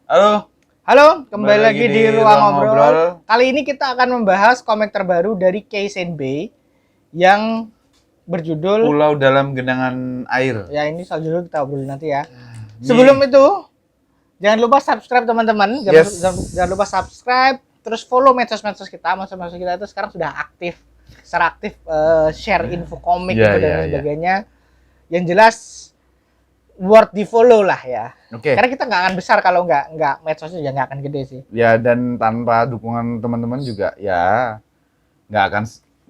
Halo, Kembali lagi di Ruang Ngobrol. Kali ini kita akan membahas komik terbaru dari Kei Senbei yang berjudul Pulau Dalam Genangan Air. Ya, ini soal judul kita obrolin nanti ya. Sebelum itu, jangan lupa subscribe teman-teman. Jangan lupa subscribe, terus follow medsos-medsos kita. Medsos kita itu sekarang sudah secara aktif share info komik dan sebagainya. Yang jelas worth di follow lah ya. Oke. Karena kita nggak akan besar kalau nggak medsosnya ya nggak akan gede sih. Ya, dan tanpa dukungan teman-teman juga ya nggak akan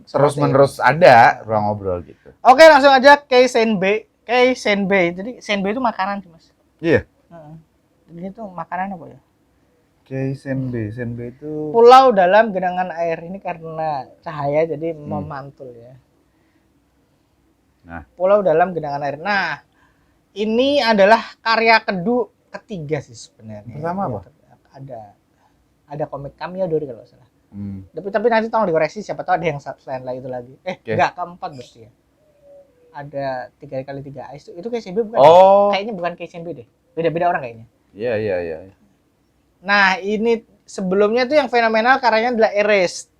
terus-menerus ada Ruang Ngobrol gitu. Oke, langsung aja Kei Senbei. Jadi senbei itu makanan sih, Mas. Iya. Jadi itu makanan apa ya? Kei Senbei itu Pulau dalam genangan air. Ini karena cahaya jadi memantul ya. Nah, Pulau dalam genangan air. Nah, ini adalah karya ketiga sih sebenarnya. Pertama apa? Ada komik Kamiadori kalau nggak salah. Tapi nanti tolong dikoreksi, siapa tahu ada yang selain itu lagi. Enggak, keempat berarti ya. Ada 3x3 itu kayak Senbei bukan? Kayaknya bukan kayak Senbei deh. Beda-beda orang kayaknya. Iya. Nah, ini sebelumnya tuh yang fenomenal karyanya adalah Erased.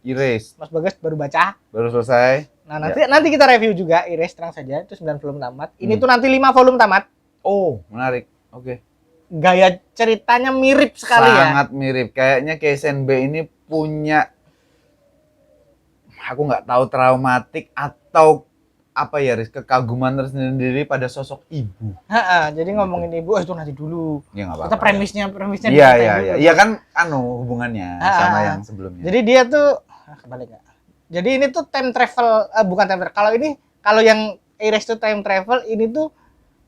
Mas Bagas baru baca. Baru selesai. Nah, nanti kita review juga Erased, tenang saja. Itu 9 volume tamat. Ini tuh nanti 5 volume tamat. Oh, menarik. Oke. Gaya ceritanya mirip sekali ya. Sangat mirip. Kayaknya Kei Senbei ini punya, aku nggak tahu, traumatik atau apa ya, Riz, kekaguman tersendiri pada sosok ibu. Jadi ngomongin ibu itu nanti dulu. Ya nggak apa-apa. Kita premisnya Iya. Iya kan hubungannya sama yang sebelumnya. Jadi dia tuh kebalik nggak? Jadi ini tuh time travel, bukan time travel. Kalau yang Erased itu time travel, ini tuh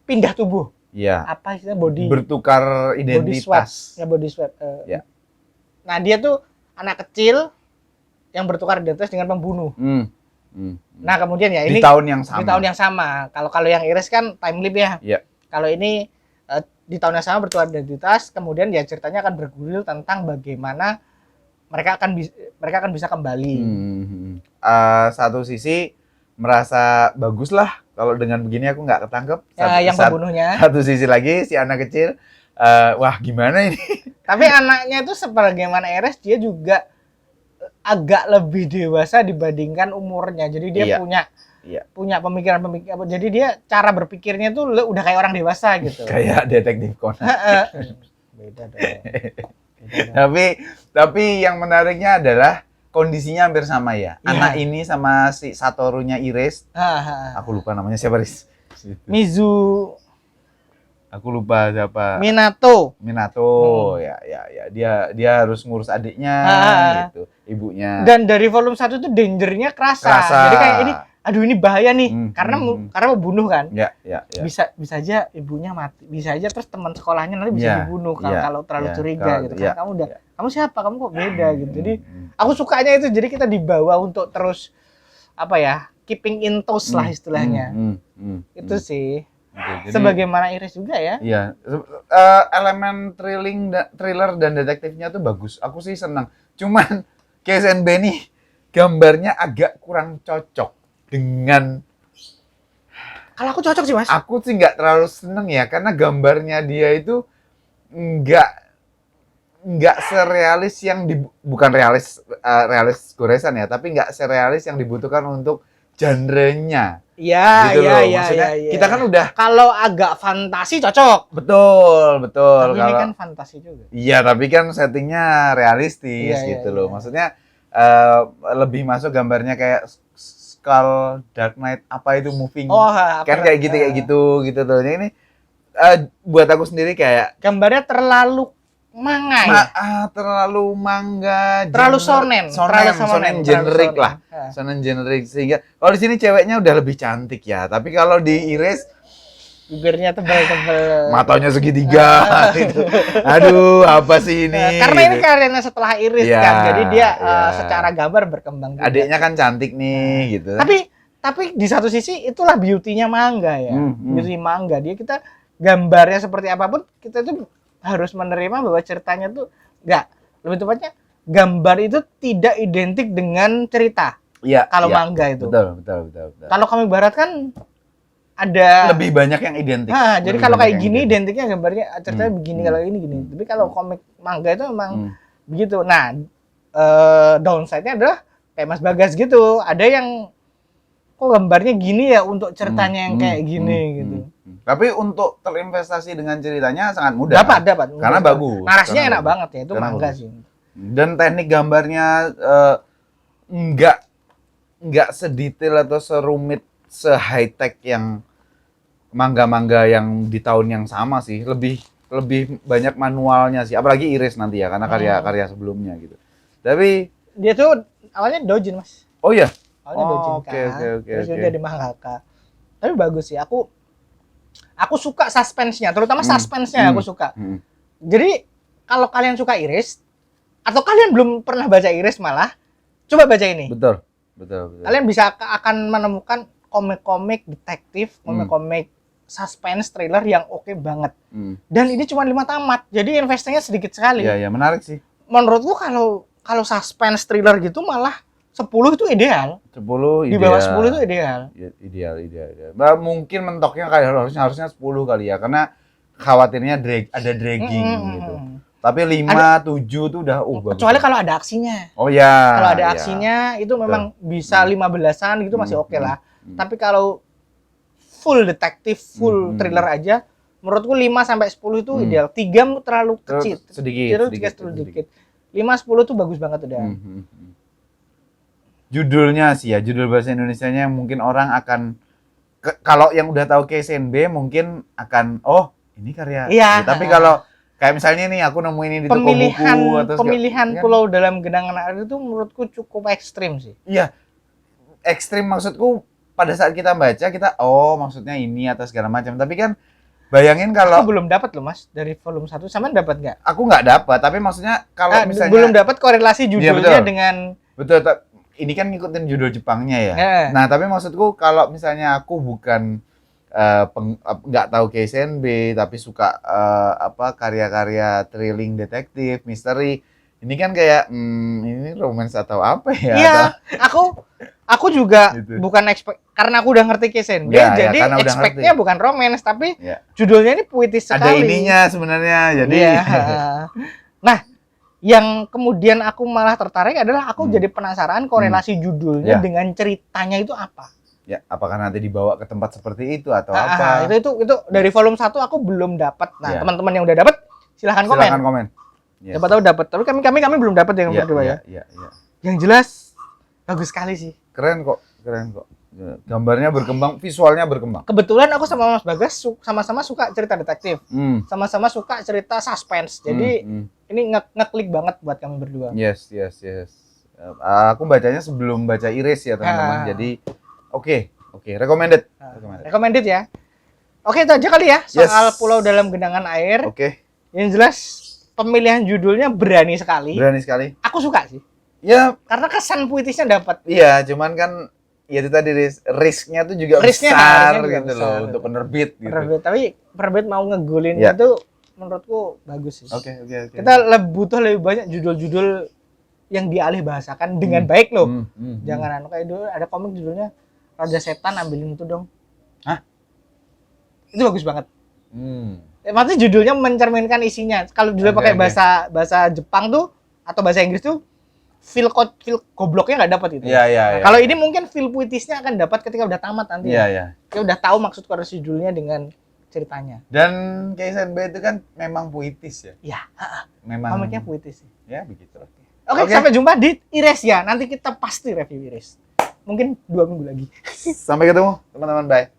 pindah tubuh. Iya. Apa istilahnya bertukar identitas. Body swap. Ya. Nah, dia tuh anak kecil yang bertukar identitas dengan pembunuh. Nah, kemudian ya ini di tahun yang sama. Kalau yang Erased kan time leap ya. Iya. Kalau ini di tahun yang sama bertukar identitas, kemudian ya ceritanya akan bergulir tentang bagaimana mereka akan bisa kembali. Satu sisi merasa bagus lah kalau dengan begini aku nggak ketangkep. Yang pembunuhnya. Satu sisi lagi si anak kecil, wah gimana ini? Tapi anaknya itu sebagaimana Erased, dia juga agak lebih dewasa dibandingkan umurnya. Jadi dia punya pemikiran. Jadi dia cara berpikirnya tuh udah kayak orang dewasa gitu. Kayak detektif Conan. Beda dong. Tapi yang menariknya adalah kondisinya hampir sama ya. Anak ini sama si Satorunya Erased. Aku lupa namanya siapa, Riz? Mizu. Aku lupa siapa. Minato. Ya. Dia harus ngurus adiknya gitu, ibunya. Dan dari volume 1 tuh dangernya kerasa. Jadi kayak ini bahaya nih karena mau bunuh kan. Ya. Bisa aja ibunya mati. Bisa aja terus teman sekolahnya nanti bisa dibunuh kalau terlalu curiga gitu kan. Kamu siapa? Kamu kok beda gitu. Jadi aku sukanya itu, jadi kita dibawa untuk terus keeping in touch lah istilahnya. Itu sih. Jadi, sebagaimana Iris juga ya. Iya. Elemen thriller dan detektifnya tuh bagus. Aku sih senang. Cuman Kei Senbei nih gambarnya agak kurang cocok dengan. Kalau aku cocok sih, Mas. Aku sih nggak terlalu seneng ya, karena gambarnya dia itu nggak serealis yang bukan realis goresan ya, tapi nggak serealis yang dibutuhkan untuk genrenya. Iya. Kita kan udah kalau agak fantasi cocok. Betul. Tapi ini kan fantasi juga. Iya, tapi kan settingnya realistis gitu loh. Maksudnya lebih masuk gambarnya kayak Skull, Dark Knight, apa itu moving. Kan kayak gitu tuh. Ini buat aku sendiri kayak gambarnya terlalu manga terlalu mangga, terlalu shonen generik lah. Shonen generik, sehingga kalau di sini ceweknya udah lebih cantik ya, tapi kalau di Erased bibirnya tebal-tebal, matanya segitiga gitu. Aduh, apa sih ini? Karena ini karyanya setelah Erased kan, jadi dia secara gambar berkembang juga. Adiknya kan cantik nih gitu. Tapi di satu sisi itulah beauty-nya manga ya. Beauty manga, kita gambarnya seperti apapun kita tuh harus menerima bahwa ceritanya tuh lebih tepatnya gambar itu tidak identik dengan cerita. Iya. Kalau manga itu. Betul. Kalau kami barat kan ada lebih banyak yang identik. Nah, jadi kalau kayak gini identiknya gambarnya ceritanya begini, kalau ini gini. Tapi kalau komik manga itu memang begitu. Nah, downside-nya adalah kayak Mas Bagas gitu. Ada yang kok gambarnya gini ya untuk ceritanya yang kayak gini gitu. Tapi untuk terinvestasi dengan ceritanya sangat mudah. Dapat. Karena bagus. Narasinya enak banget ya, itu manga sih. Dan teknik gambarnya nggak sedetail atau serumit, se-high tech yang manga-manga yang di tahun yang sama sih. Lebih banyak manualnya sih. Apalagi Iris nanti ya, karena karya-karya sebelumnya gitu. Tapi dia tuh awalnya doujin, Mas. Oh iya. Awalnya doujin kan. Terus dia di mangaka. Tapi bagus sih. Aku suka suspense-nya, terutama suspense-nya aku suka. Jadi kalau kalian suka Iris atau kalian belum pernah baca Iris malah, coba baca ini. Betul. Kalian bisa akan menemukan komik-komik detektif, komik-komik suspense thriller yang oke banget. Dan ini cuma 5 tamat. Jadi investasinya sedikit sekali. Iya, menarik sih. Menurutku kalau suspense thriller gitu malah 10 itu ideal. 10 di bawah 10 itu ideal. Ideal. Bah, mungkin mentoknya kayak harusnya 10 kali ya, karena khawatirnya ada dragging gitu. Tapi 5, 7 itu udah kecuali kalau ada aksinya. Oh ya. Kalau ada aksinya itu memang bisa 15-an gitu masih oke lah. Tapi kalau full detektif, full thriller aja, menurutku 5 sampai 10 itu ideal. 3 terlalu kecil. Sedikit. 5 10 tuh bagus banget udah. Judulnya sih ya, judul bahasa Indonesianya mungkin orang akan kalau yang udah tahu KSNB mungkin akan ini karya. Iya. Tapi kalau kayak misalnya nih aku nemuin ini di toko buku atau pemilihan Pulau Dalam Genangan Air itu menurutku cukup ekstrim sih. Iya. Ekstrim maksudku pada saat kita baca maksudnya ini atau segala macam. Tapi kan bayangin kalau aku belum dapat loh Mas dari volume 1, sama dapat nggak? Aku nggak dapat, tapi maksudnya kalau misalnya belum dapat korelasi judulnya dengan betul. Ini kan ngikutin judul Jepangnya ya. Nah, tapi maksudku kalau misalnya aku bukan nggak tahu KSNB tapi suka karya-karya thrilling, detektif, misteri, ini kan kayak ini romance atau apa ya? Iya, aku juga gitu. Bukan expect karena aku udah ngerti KSNB, jadi expect-nya bukan romance tapi judulnya ini puitis sekali. Ada ininya sebenarnya, jadi. Nah, yang kemudian aku malah tertarik adalah aku jadi penasaran korelasi judulnya dengan ceritanya itu apa. Ya, apakah nanti dibawa ke tempat seperti itu atau apa? Itu dari volume 1 aku belum dapat. Nah, teman-teman yang udah dapat silahkan komen. Siapa tahu dapat. Tapi kami belum dapat yang berdua ya. Yang jelas bagus sekali sih. Keren kok. Gambarnya berkembang, visualnya berkembang. Kebetulan aku sama Mas Bagas sama-sama suka cerita detektif. Sama-sama suka cerita suspense. Jadi ini ngeklik banget buat kami berdua. Yes. Aku bacanya sebelum baca Iris ya, teman-teman. Jadi oke, recommended. Recommended ya. Oke, itu aja kali ya soal Pulau Dalam Genangan Air. Oke. Yang jelas pemilihan judulnya berani sekali. Aku suka sih. Ya, karena kesan puitisnya dapat. Iya, cuman kan ya itu tadi risknya tuh juga besar gitu loh untuk penerbit gitu. Tapi penerbit mau ngegolin itu menurutku bagus sih. Oke. Kita butuh lebih banyak judul-judul yang dialih bahasakan dengan baik loh. Jangan kayak dulu ada komik judulnya Raja Setan, ambilin itu dong. Hah? Itu bagus banget. Maksudnya judulnya mencerminkan isinya. Kalau judulnya pakai bahasa Jepang tuh atau bahasa Inggris tuh feel gobloknya nggak dapat itu. Iya. Kalau ini mungkin feel puitisnya akan dapat ketika udah tamat nanti. Iya. Kita udah tahu maksud korelasi judulnya dengan ceritanya. Dan KSNB itu kan memang puitis ya. Iya. Memang. Komiknya puitis. Ya begitulah. Oke, sampai jumpa di Iris ya. Nanti kita pasti review Iris. Mungkin 2 minggu lagi. Sampai ketemu teman-teman, bye.